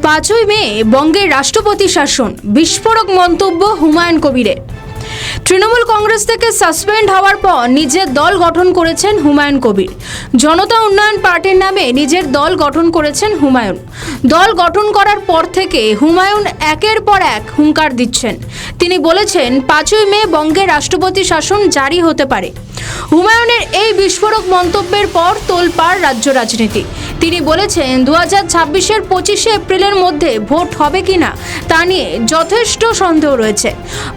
5ই মে বঙ্গের রাষ্ট্রপতি শাসন, বিস্ফোরক মন্তব্য হুমায়ুন কবিরের। তৃণমূল কংগ্রেস থেকে সাসপেন্ড হওয়ার পর নিজের দল গঠন করেছেন হুমায়ুন কবির। জনতা উন্নয়ন পার্টির নামে নিজের দল গঠন করেছেন হুমায়ুন। দল গঠন করার পর থেকে হুমায়ুন একের পর এক হুঙ্কার দিচ্ছেন। তিনি বলেছেন 5ই মে বঙ্গের রাষ্ট্রপতি শাসন জারি হতে পারে। হুমায়ুনের এই বিস্ফোরক মন্তব্যের পর তোলপাড় রাজ্য রাজনীতি। তিনি বলেছেন 2026-এর 25শে এপ্রিলের মধ্যে ভোট হবে কিনা তা নিয়ে যথেষ্ট সন্দেহ রয়েছে।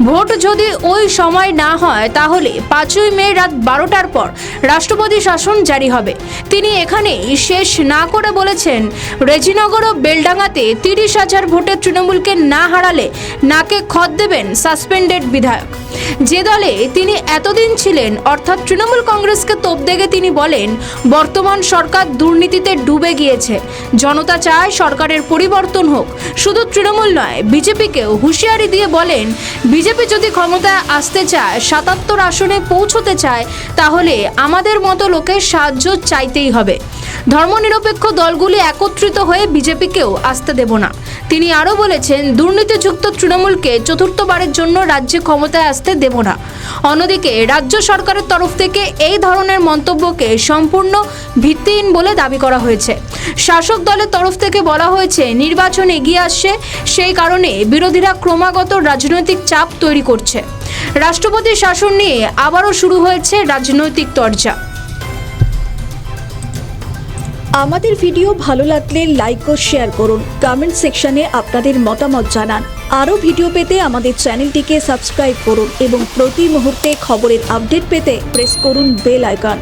ভোট যদি ওই সময় না হয় তাহলে 5ই মে রাত 12টার পর রাষ্ট্রপতি শাসন জারি হবে। তিনি এখানে শেষ না করে বলেছেন রেজিনগর ও বেলডাঙ্গাতে 30,000 ভোটে তৃণমূলকে না হারালে নাকে খত দেবেন সাসপেন্ডেড বিধায়ক। যে দলে তিনি এতদিন ছিলেন অর্থাৎ তৃণমূল কংগ্রেসকে তোপ দেগে তিনি বলেন বর্তমান সরকার দুর্নীতিতে ডুবে গিয়েছে। জনতা চায় সরকারের পরিবর্তন হোক। শুধু তৃণমূল নয়, বিজেপিকেও হুঁশিয়ারি দিয়ে বলেন বিজেপি যদি ক্ষমতায় আসতে চায়, 77 আসনে পৌঁছতে চায়, তাহলে আমাদের মতো লোকের সাহায্য চাইতেই হবে। ধর্মনিরপেক্ষ দলগুলি একত্রিত হয়ে বিজেপিকেও আসতে দেব না। তিনি আরও বলেছেন দুর্নীতিযুক্ত তৃণমূলকে চতুর্থবারের জন্য রাজ্যে ক্ষমতায় আসতে দেব না। অন্যদিকে রাজ্য সরকারের তরফ থেকে এই ধরনের মন্তব্যকে সম্পূর্ণ ভিত্তিহীন বলে দাবি করা হয়েছে। শাসক দলের তরফ থেকে বলা হয়েছে নির্বাচন এগিয়ে আসছে, সেই কারণে বিরোধীরা ক্রমাগত রাজনৈতিক চাপ তৈরি করছে। রাষ্ট্রপতি শাসন নিয়ে আবারও শুরু হয়েছে রাজনৈতিক চর্চা। আমাদের ভিডিও ভালো লাগলে লাইক ও শেয়ার করুন, কমেন্ট সেকশনে আপনাদের মতামত জানান। আরও ভিডিও পেতে আমাদের চ্যানেলটিকে সাবস্ক্রাইব করুন এবং প্রতি মুহূর্তে খবরের আপডেট পেতে প্রেস করুন বেল আইকন।